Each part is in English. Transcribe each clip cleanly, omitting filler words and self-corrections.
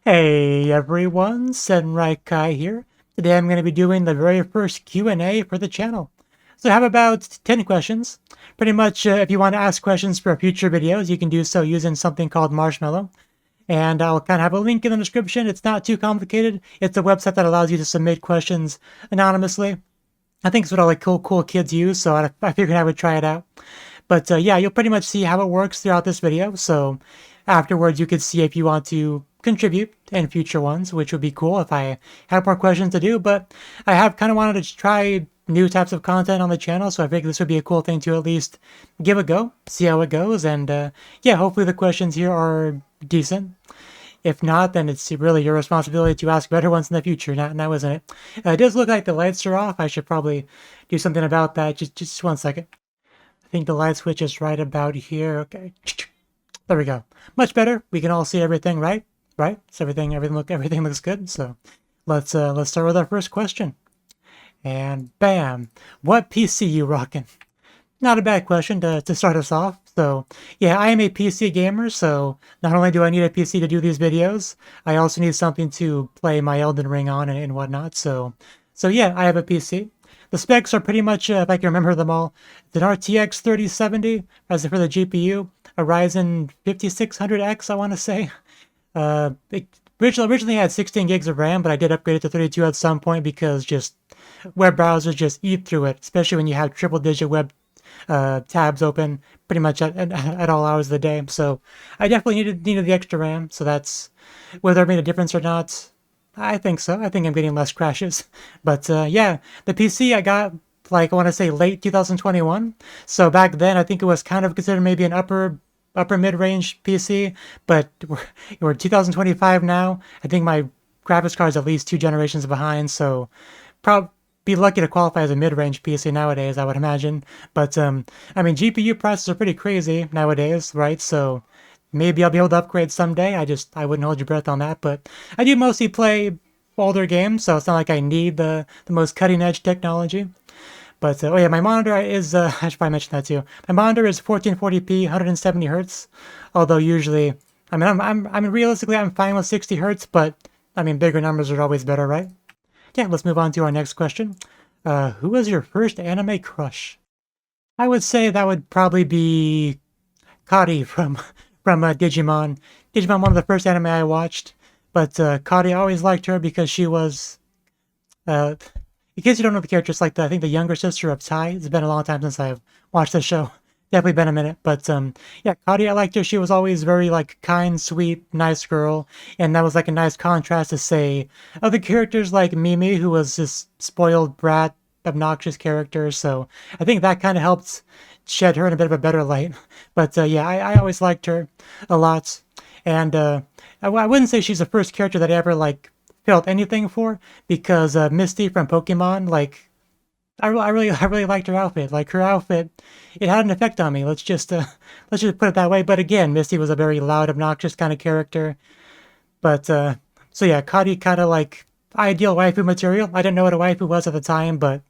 Hey everyone, Senrai Kai here. Today I'm going to be doing the very first Q&A for the channel. So I have about 10 questions. Pretty much if you want to ask questions for future videos, you can do so using something called Marshmallow. And I'll kind of have a link in the description. It's not too complicated. It's a website that allows you to submit questions anonymously. I think it's what all the cool kids use, so I figured I would try it out. But yeah, you'll pretty much see how it works throughout this video. So afterwards, you could see if you want to contribute in future ones, which would be cool if I had more questions to do. But I have kind of wanted to try new types of content on the channel, so I figured this would be a cool thing to at least give a go, see how it goes. And yeah, hopefully the questions here are decent. If not, then it's really your responsibility to ask better ones in the future, now isn't it? It does look like the lights are off. I should probably do something about that. Just 1 second. I think the light switch is right about here. Okay. There we go. Much better. We can all see everything, right? Right? So everything looks good. So let's start with our first question. And bam. What PC you rocking? Not a bad question to start us off. So yeah, I am a PC gamer, so not only do I need a PC to do these videos, I also need something to play my Elden Ring on and whatnot. So yeah, I have a PC. The specs are pretty much, if I can remember them all, it's an RTX 3070 as for the GPU, a Ryzen 5600X, I want to say. It originally had 16 gigs of RAM, but I did upgrade it to 32 at some point because just web browsers just eat through it, especially when you have triple-digit web tabs open pretty much at all hours of the day. So I definitely needed the extra RAM. So that's whether it made a difference or not. I think so. I think I'm getting less crashes. But yeah, the PC I got like I want to say late 2021. So back then I think it was kind of considered maybe an upper mid-range PC. But we're 2025 now. I think my graphics card is at least 2 generations behind. So probably be lucky to qualify as a mid-range PC nowadays, I would imagine. But I mean, GPU prices are pretty crazy nowadays, right? So maybe I'll be able to upgrade someday. I wouldn't hold your breath on that. But I do mostly play older games, so it's not like I need the most cutting-edge technology. But oh yeah, my monitor is I should probably mention that too. My monitor is 1440p, 170 hertz. Although usually, I mean realistically I'm fine with 60 hertz, but I mean bigger numbers are always better, right? Yeah, let's move on to our next question. Who was your first anime crush? I would say that would probably be Kari from Digimon. Digimon, one of the first anime I watched. But Kari, I always liked her because she was, uh, in case you don't know the character, it's like I think the younger sister of Tai. It's been a long time since I've watched the show. Definitely been a minute. But yeah, Kari, I liked her. She was always very like kind, sweet, nice girl. And that was like a nice contrast to say other characters like Mimi, who was this spoiled brat, obnoxious character. So I think that kind of helped shed her in a bit of a better light. But yeah, I always liked her a lot. And I wouldn't say she's the first character that I ever like felt anything for because Misty from Pokemon, like I really liked her outfit. Like her outfit, it had an effect on me. Let's just put it that way. But again, Misty was a very loud, obnoxious kind of character. But so yeah, Kari kind of like ideal waifu material. I didn't know what a waifu was at the time, but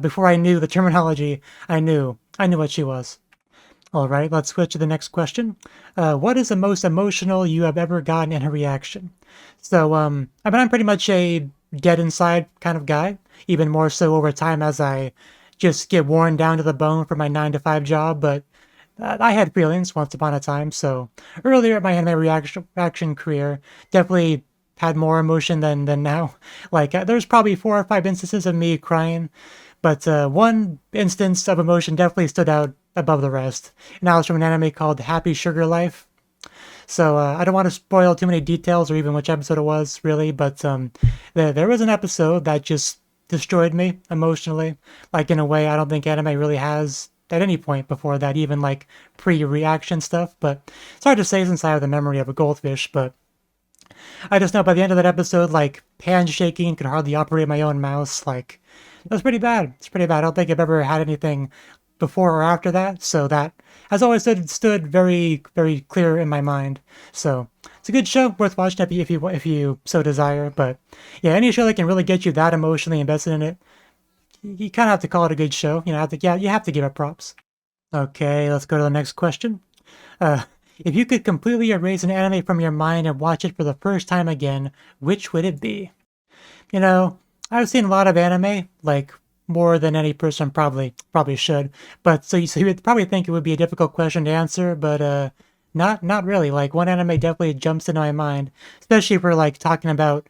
before I knew the terminology, I knew what she was. All right, let's switch to the next question. What is the most emotional you have ever gotten in a reaction? So, I mean, I'm pretty much a dead inside kind of guy, even more so over time as I just get worn down to the bone for my 9 to 5 job. But I had feelings once upon a time. So earlier in my anime reaction career, definitely had more emotion than now. Like there's probably 4 or 5 instances of me crying, but one instance of emotion definitely stood out above the rest, and that was from an anime called Happy Sugar Life. So I don't want to spoil too many details or even which episode it was really, but there was an episode that just destroyed me emotionally, like in a way I don't think anime really has at any point before that, even like pre-reaction stuff. But it's hard to say since I have the memory of a goldfish. But I just know by the end of that episode, like hands shaking, could hardly operate my own mouse. Like it was pretty bad. It's pretty bad. I don't think I've ever had anything before or after that. So that has always stood very clear in my mind. So it's a good show, worth watching if you so desire. But yeah, any show that can really get you that emotionally invested in it, you kind of have to call it a good show. You know, you have to give it props. Okay, let's go to the next question. Uh, If you could completely erase an anime from your mind and watch it for the first time again, which would it be? You know, I've seen a lot of anime, like more than any person probably should. But so you would probably think it would be a difficult question to answer, but not really. Like one anime definitely jumps into my mind, especially if we're like talking about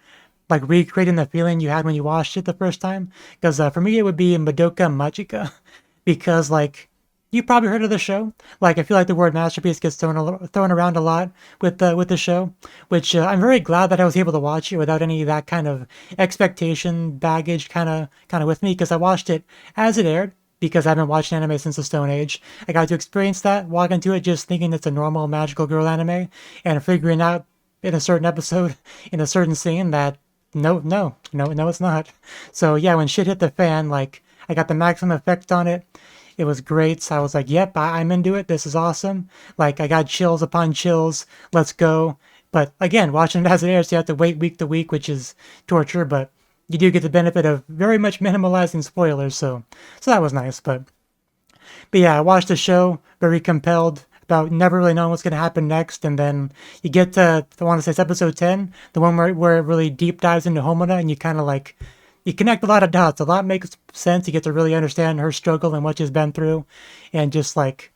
like recreating the feeling you had when you watched it the first time. Because for me, it would be Madoka Magica, because like you probably heard of the show. Like I feel like the word masterpiece gets thrown around a lot with the show, which I'm very glad that I was able to watch it without any of that kind of expectation baggage kind of with me, because I watched it as it aired. Because I haven't watched anime since the Stone Age, I got to experience that, walk into it just thinking it's a normal magical girl anime, and figuring out in a certain episode, in a certain scene, that no, it's not. So yeah, when shit hit the fan, like I got the maximum effect on it. It was great. So I was like, yep, I'm into it. This is awesome. Like I got chills upon chills. Let's go. But again, watching it as it airs, you have to wait week to week, which is torture. But you do get the benefit of very much minimalizing spoilers. So that was nice. But yeah, I watched the show, very compelled about never really knowing what's going to happen next. And then you get to, I want to say it's episode 10, the one where it really deep dives into Homona, and you kind of like, you connect a lot of dots. A lot makes sense. You get to really understand her struggle and what she's been through. And just like,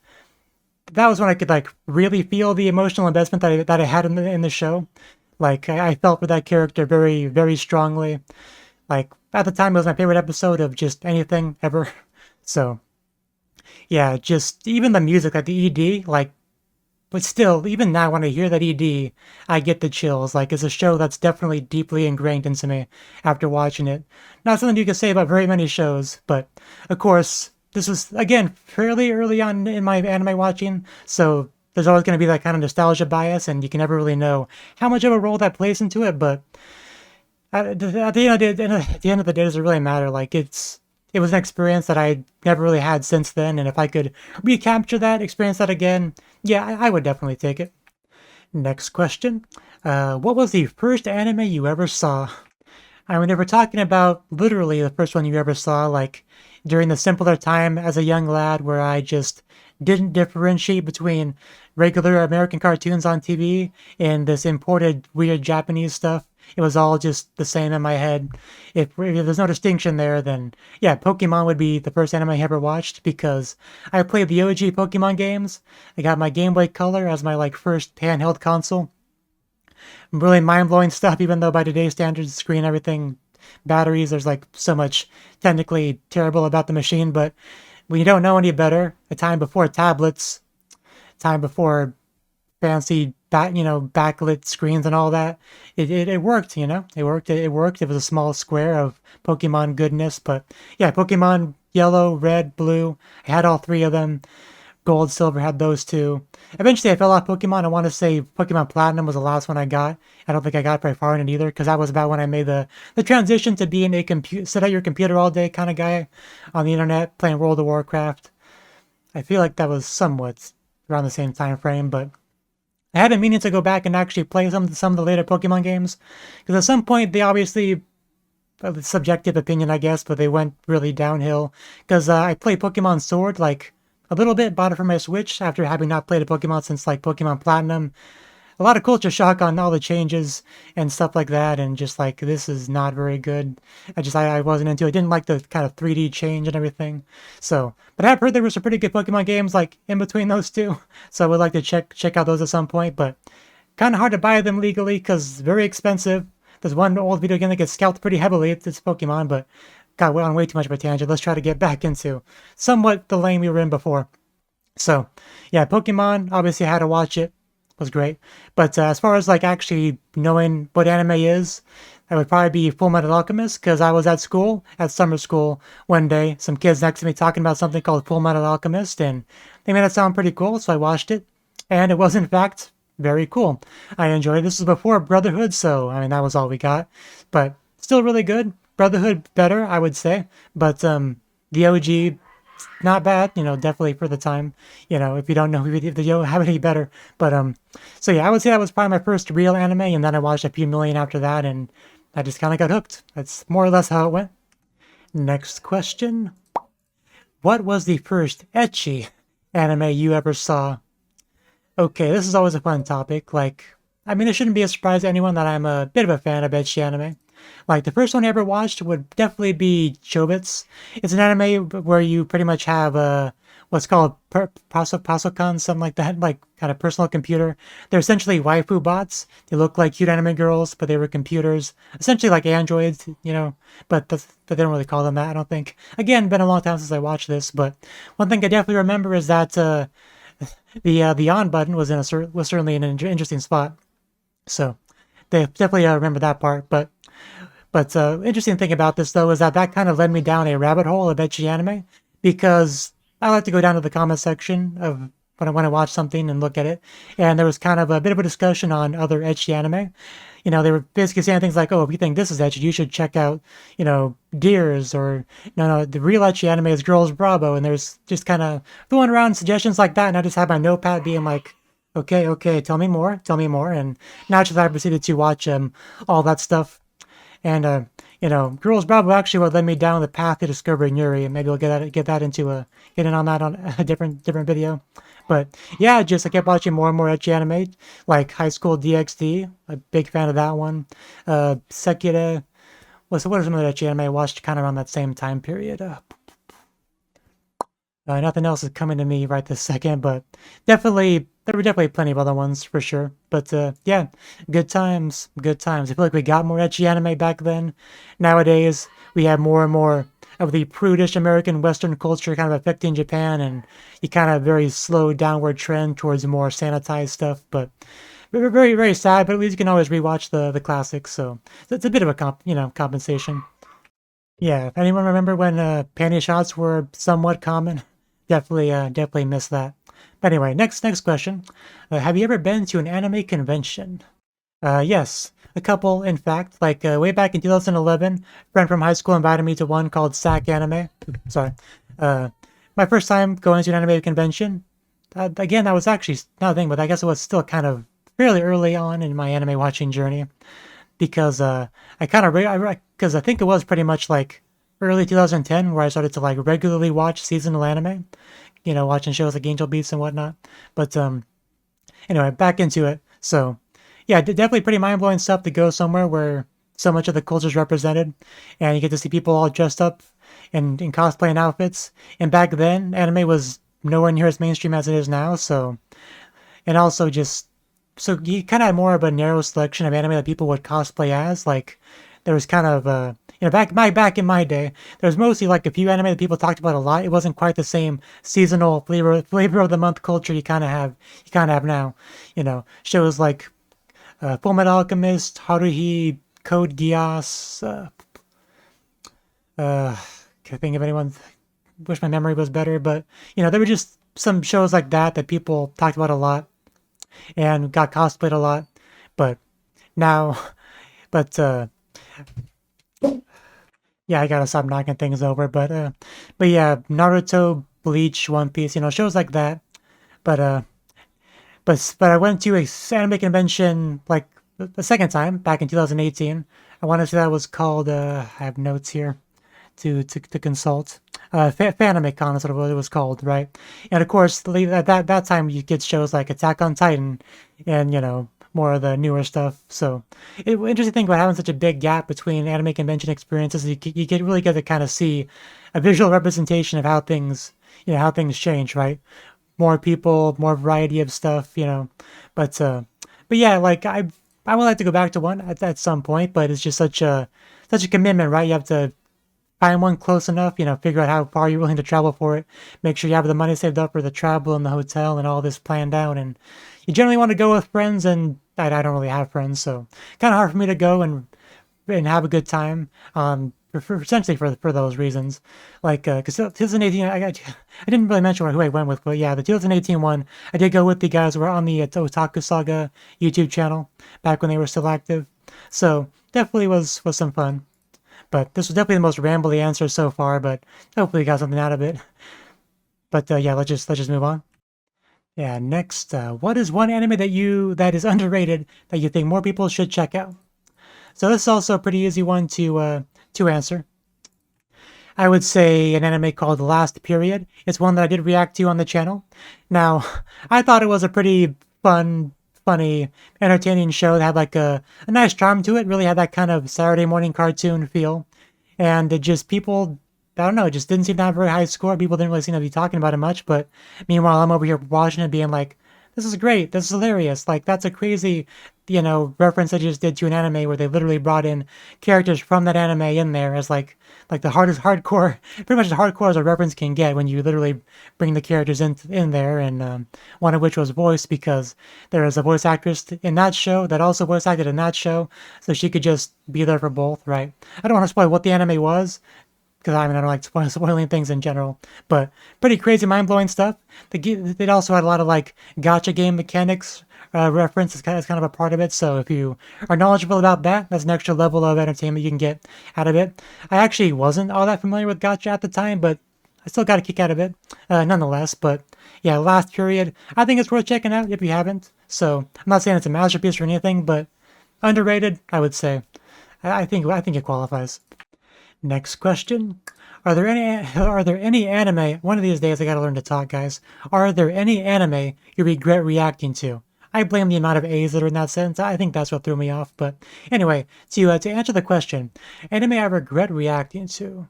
that was when I could like really feel the emotional investment that I had in the show. Like, I felt for that character very, very strongly. Like, at the time, it was my favorite episode of just anything ever. So, yeah, just even the music, like the ED, like, but still, even now when I hear that ED, I get the chills. Like, it's a show that's definitely deeply ingrained into me after watching it. Not something you can say about very many shows, but of course, this was, again, fairly early on in my anime watching, so there's always going to be that kind of nostalgia bias, and you can never really know how much of a role that plays into it, but at the end of the day, does it really matter? Like it was an experience that I never really had since then, and if I could recapture that, experience that again, yeah, I would definitely take it. Next question. What was the first anime you ever saw? I mean, if we're talking about literally the first one you ever saw, like during the simpler time as a young lad where I just didn't differentiate between regular American cartoons on TV and this imported weird Japanese stuff. It was all just the same in my head. If there's no distinction there, then yeah, Pokemon would be the first anime I ever watched because I played the OG Pokemon games. I got my Game Boy Color as my like first handheld console. Really mind-blowing stuff, even though by today's standards, screen, everything, batteries, there's like so much technically terrible about the machine. But when you don't know any better, a time before tablets, time before fancy backlit screens and all that, it worked. It was a small square of Pokemon goodness. But yeah, Pokemon Yellow, Red, Blue, I had all three of them. Gold, Silver had those two. Eventually, I fell off Pokemon. I want to say Pokemon Platinum was the last one I got. I don't think I got very far in it either, because that was about when I made the transition to being a sit at your computer all day kind of guy on the internet playing World of Warcraft. I feel like that was somewhat around the same time frame, but I have been meaning to go back and actually play some of the later Pokemon games, because at some point they obviously, subjective opinion I guess, but they went really downhill. Because I played Pokemon Sword like a little bit, bought it for my Switch after having not played a Pokemon since like Pokemon Platinum. A lot of culture shock on all the changes and stuff like that, and just like this is not very good. I wasn't into it. Didn't like the kind of 3D change and everything. So, but I've heard there were some pretty good Pokemon games like in between those two. So I would like to check out those at some point, but kind of hard to buy them legally because very expensive. There's one old video game that gets scalped pretty heavily. It's Pokemon, but got on way too much of a tangent. Let's try to get back into somewhat the lane we were in before. So, yeah, Pokemon, obviously I had to watch it. It was great. But as far as like actually knowing what anime is, that would probably be Full Metal Alchemist, because I was at school, at summer school, one day, some kids next to me talking about something called Full Metal Alchemist, and they made it sound pretty cool, so I watched it. And it was, in fact, very cool. I enjoyed it. This was before Brotherhood, so, I mean, that was all we got. But still really good. Brotherhood better, I would say. But the OG, not bad, definitely for the time. If you don't know if you don't have any better. But so yeah, I would say that was probably my first real anime, and then I watched a few million after that, and I just kind of got hooked. That's more or less how it went. Next question. What was the first ecchi anime you ever saw? Okay, this is always a fun topic. Like, I mean, it shouldn't be a surprise to anyone that I'm a bit of a fan of ecchi anime. Like, the first one I ever watched would definitely be Chobits. It's an anime where you pretty much have what's called Pasokan, something like that, like kind of personal computer. They're essentially waifu bots. They look like cute anime girls, but they were computers, essentially like androids, but they don't really call them that, I don't think. Again, been a long time since I watched this, but one thing I definitely remember is that the on button was was certainly in an interesting spot. So they definitely remember that part. But interesting thing about this though is that that kind of led me down a rabbit hole of ecchi anime because I like to go down to the comment section of when I watch something and look at it, and there was kind of a bit of a discussion on other ecchi anime. You know, they were basically saying things like, "Oh, if you think this is ecchi, you should check out, Deers," or no, the real ecchi anime is Girls Bravo, and there's just kind of throwing around suggestions like that, and I just had my notepad being like, "Okay, okay, tell me more," and naturally I proceeded to watch all that stuff. And Girls Bravo actually what led me down the path to discovering Yuri, and maybe we'll get in on that on a different video. But yeah, just I kept watching more and more ecchi anime, like High School DxD, a big fan of that one. Sekire, what are some of the ecchi anime I watched kind of around that same time period? Nothing else is coming to me right this second, but there were definitely plenty of other ones for sure. But yeah, good times, good times. I feel like we got more ecchi anime back then. Nowadays, we have more and more of the prudish American Western culture kind of affecting Japan, and you kind of very slow downward trend towards more sanitized stuff. But very, very sad. But at least you can always rewatch the classics, so it's a bit of a compensation. Yeah, if anyone remember when panty shots were somewhat common, definitely miss that. But anyway, next question. Have you ever been to an anime convention? Yes, a couple, in fact. Like way back in 2011, a friend from high school invited me to one called SAC Anime. Sorry. Uh, my first time going to an anime convention. Again, that was actually nothing, but I guess it was still kind of fairly early on in my anime watching journey because I kind of because I think it was pretty much like early 2010 where I started to like regularly watch seasonal anime, watching shows like Angel Beats and whatnot. But anyway, back into it. So yeah, definitely pretty mind blowing stuff to go somewhere where so much of the culture is represented, and you get to see people all dressed up in cosplay and outfits. And back then, anime was nowhere near as mainstream as it is now. So and also just so you kind of had more of a narrow selection of anime that people would cosplay as. Like there was kind of back in my day, there was mostly like a few anime that people talked about a lot. It wasn't quite the same seasonal flavor of the month culture you kind of have now. Shows like Full Metal Alchemist, Haruhi, Code Geass. Can't think of anyone. Wish my memory was better, but there were just some shows like that people talked about a lot and got cosplayed a lot. But now, but yeah, I gotta stop knocking things over. But yeah, Naruto, Bleach, One Piece, shows like that. But but I went to a anime convention like the second time back in 2018. I want to say that was called. I have notes here to consult. Fanimicon is what it was called, right? And of course, at that time you get shows like Attack on Titan, and more of the newer stuff. So, interesting thing about having such a big gap between anime convention experiences, you really get to kind of see a visual representation of how things change, right? More people, more variety of stuff. But yeah, like I would like to go back to one at some point, but it's just such a commitment, right? You have to find one close enough, figure out how far you're willing to travel for it, make sure you have the money saved up for the travel and the hotel and all this planned out. And you generally want to go with friends, and I don't really have friends, so kind of hard for me to go and have a good time. Essentially for those reasons, like because 2018, I didn't really mention who I went with, but yeah, the 2018 one, I did go with the guys who were on the Otaku Saga YouTube channel back when they were still active, so definitely was some fun. But this was definitely the most rambly answer so far, but hopefully you got something out of it. But yeah, let's just move on. Yeah, next, what is one anime that is underrated that you think more people should check out? So this is also a pretty easy one to answer. I would say an anime called The Last Period. It's one that I did react to on the channel. Now, I thought it was a pretty fun, funny, entertaining show that had like a nice charm to it. Really had that kind of Saturday morning cartoon feel, and it just people. I don't know, it just didn't seem to have a very high score. People didn't really seem to be talking about it much, but meanwhile, I'm over here watching it being like, this is great, this is hilarious. Like, that's a crazy, reference they just did to an anime where they literally brought in characters from that anime in there as like the hardest hardcore, pretty much as hardcore as a reference can get when you literally bring the characters in there, and one of which was voiced because there is a voice actress in that show that also voice acted in that show, so she could just be there for both, right? I don't want to spoil what the anime was, because I don't like spoiling things in general, but pretty crazy, mind-blowing stuff. They also had a lot of like gotcha game mechanics reference as kind of a part of it, so if you are knowledgeable about that, that's an extra level of entertainment you can get out of it. I actually wasn't all that familiar with gotcha at the time, but I still got a kick out of it nonetheless. But yeah, last period, I think it's worth checking out if you haven't. So I'm not saying it's a masterpiece or anything, but underrated, I would say. I think it qualifies. Next question. Are there any anime, one of these days I gotta learn to talk, guys. Are there any anime you regret reacting to? I blame the amount of A's that are in that sentence. I think that's what threw me off. But anyway, to answer the question, anime I regret reacting to.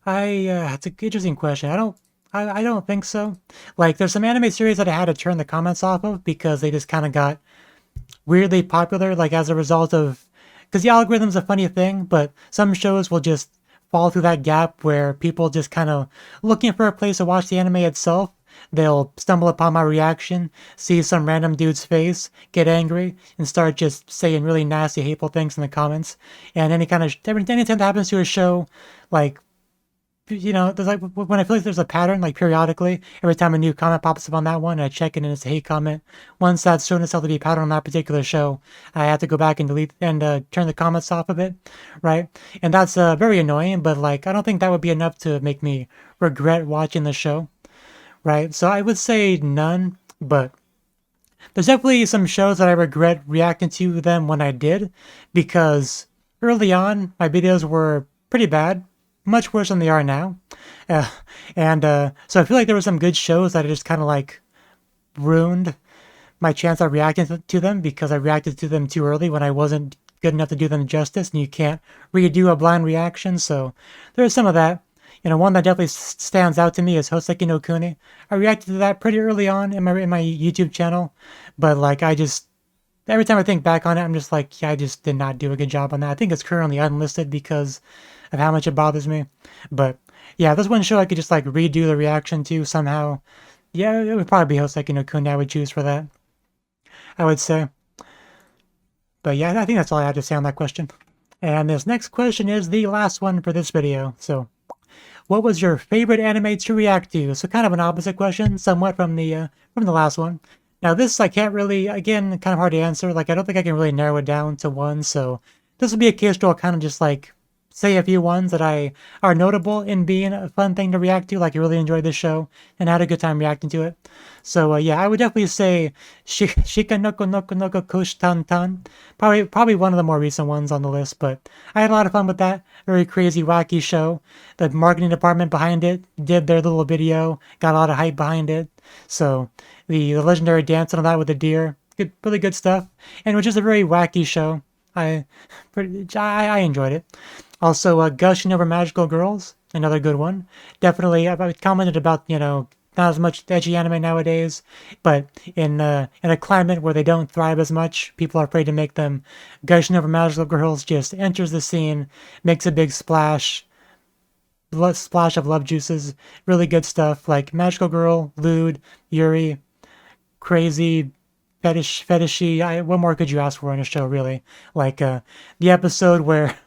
It's an interesting question. I don't think so. Like, there's some anime series that I had to turn the comments off of because they just kind of got weirdly popular, like as a result of, because the algorithm's a funny thing, but some shows will just fall through that gap where people just kind of looking for a place to watch the anime itself. They'll stumble upon my reaction, see some random dude's face, get angry, and start just saying really nasty, hateful things in the comments. And anytime that happens to a show, like, there's like when I feel like there's a pattern, like periodically, every time a new comment pops up on that one, I check it and it's a hate comment. Once that's shown itself to be a pattern on that particular show, I have to go back and delete and turn the comments off of it, right? And that's very annoying, but like I don't think that would be enough to make me regret watching the show, right? So I would say none, but there's definitely some shows that I regret reacting to them when I did, because early on my videos were pretty bad, much worse than they are now. Uh, and so I feel like there were some good shows that I just kind of like ruined my chance at reacting to them because I reacted to them too early when I wasn't good enough to do them justice, and you can't redo a blind reaction. So there's some of that. One that definitely stands out to me is Hoseki no Kuni. I reacted to that pretty early on in my YouTube channel, but like every time I think back on it, I'm just like, yeah, I just did not do a good job on that. I think it's currently unlisted because of how much it bothers me. But yeah, there's one show I could just like redo the reaction to somehow. Yeah, it would probably be Hoseki no Kuni I would choose for that, I would say. But yeah, I think that's all I have to say on that question. And this next question is the last one for this video. So, what was your favorite anime to react to? So kind of an opposite question, somewhat from the last one. Now this I can't really, again, kind of hard to answer. Like I don't think I can really narrow it down to one. So this will be a case where I'll kind of just like say a few ones that I are notable in being a fun thing to react to. Like I really enjoyed this show and had a good time reacting to it. So yeah, I would definitely say Shika Noko Noko Noko Kush Tan Tan. Probably one of the more recent ones on the list, but I had a lot of fun with that. Very crazy, wacky show. The marketing department behind it did their little video, got a lot of hype behind it. So the legendary dance and all that with the deer, really good stuff. And it was just a very wacky show. I enjoyed it. Also, Gushing Over Magical Girls, another good one. Definitely, I've commented about, not as much edgy anime nowadays, but in a climate where they don't thrive as much, people are afraid to make them. Gushing Over Magical Girls just enters the scene, makes a big splash of love juices, really good stuff, like Magical Girl, lewd, Yuri, crazy, fetishy. What more could you ask for in a show, really? Like the episode where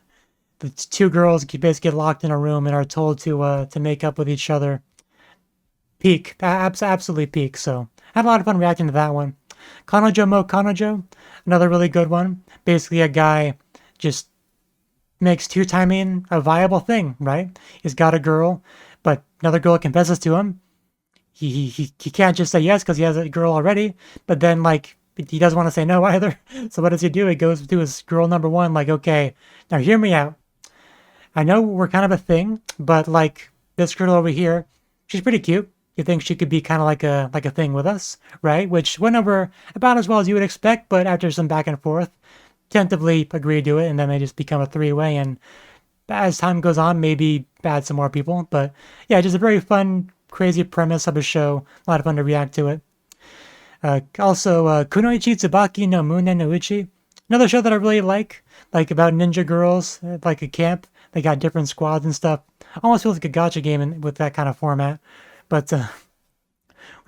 the two girls basically get locked in a room and are told to make up with each other. Peak, absolutely peak. So I had a lot of fun reacting to that one. Kanojo mo Kanojo, another really good one. Basically, a guy just makes two-timing a viable thing, right? He's got a girl, but another girl confesses to him. He can't just say yes because he has a girl already, but then like he doesn't want to say no either. So what does he do? He goes to his girl number one, like, okay, now hear me out. I know we're kind of a thing, but like this girl over here, she's pretty cute. you think she could be kind of like a thing with us, right? Which went over about as well as you would expect, but after some back and forth, tentatively agreed to it, and then they just become a three-way. And as time goes on, maybe add some more people. But yeah, just a very fun, crazy premise of a show. A lot of fun to react to it. Also, Kunoichi Tsubaki no Mune no Uchi. Another show that I really like about ninja girls, like a camp. They got different squads and stuff. Almost feels like a gacha game with that kind of format. But we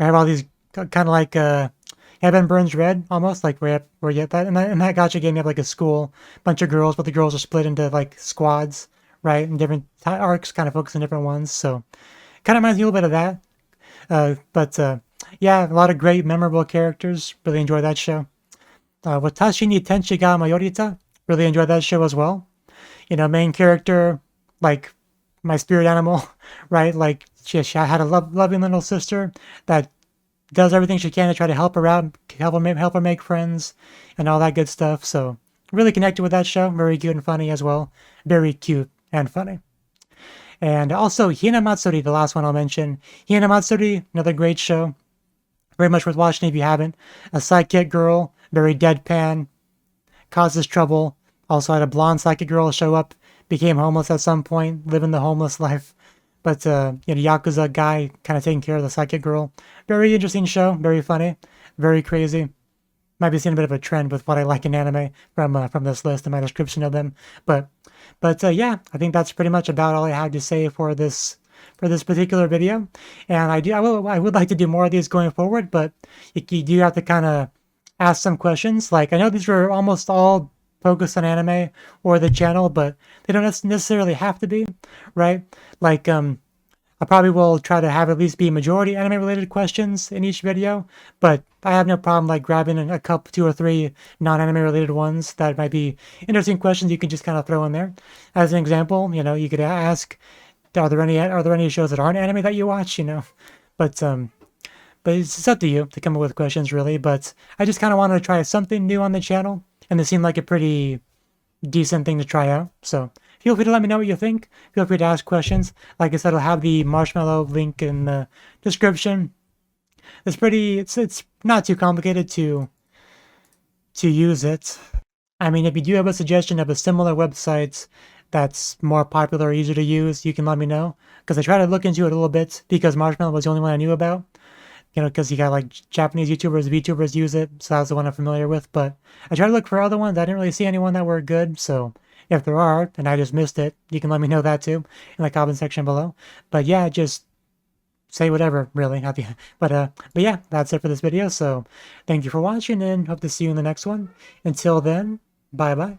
have all these kind of like Heaven Burns Red, almost like where you have that in that gacha game. You have like a school, bunch of girls, but the girls are split into like squads, right? And different arcs, kind of focus on different ones. So kind of reminds me a little bit of that. But yeah, a lot of great, memorable characters. Really enjoy that show. Watashi ni Tenshi ga Mayorita. Really enjoyed that show as well. You know, main character, like my spirit animal, right? Like she had a loving little sister that does everything she can to try to help her out, help her make friends, and all that good stuff. So really connected with that show. Very cute and funny as well. Very cute and funny. And also Hinamatsuri, the last one I'll mention. Hinamatsuri, another great show. Very much worth watching if you haven't. A sidekick girl, very deadpan, causes trouble. Also had a blonde psychic girl show up, became homeless at some point, living the homeless life. But you know, Yakuza guy kind of taking care of the psychic girl. Very interesting show, very funny, very crazy. Might be seeing a bit of a trend with what I like in anime from this list and my description of them. But yeah, I think that's pretty much about all I had to say for this particular video. And I would like to do more of these going forward, but you do have to kind of ask some questions. Like I know these were almost all focused on anime or the channel, but they don't necessarily have to be, right? Like I probably will try to have at least be majority anime related questions in each video, but I have no problem like grabbing a couple, two or three non-anime related ones that might be interesting questions you can just kind of throw in there. As an example, you know, you could ask, are there any shows that aren't anime that you watch, you know? But it's up to you to come up with questions really, but I just kind of wanted to try something new on the channel, and this seemed like a pretty decent thing to try out. So feel free to let me know what you think. Feel free to ask questions. Like I said, I'll have the marshmallow link in the description. It's not too complicated to use it. I mean, if you do have a suggestion of a similar website that's more popular or easier to use, you can let me know. Because I tried to look into it a little bit because Marshmallow was the only one I knew about. You know, because you got like Japanese YouTubers, VTubers use it, so that's the one I'm familiar with. But I tried to look for other ones. I didn't really see anyone that were good. So if there are, and I just missed it, you can let me know that too in the comment section below. But yeah, just say whatever, really. But yeah, that's it for this video. So thank you for watching, and hope to see you in the next one. Until then, bye bye.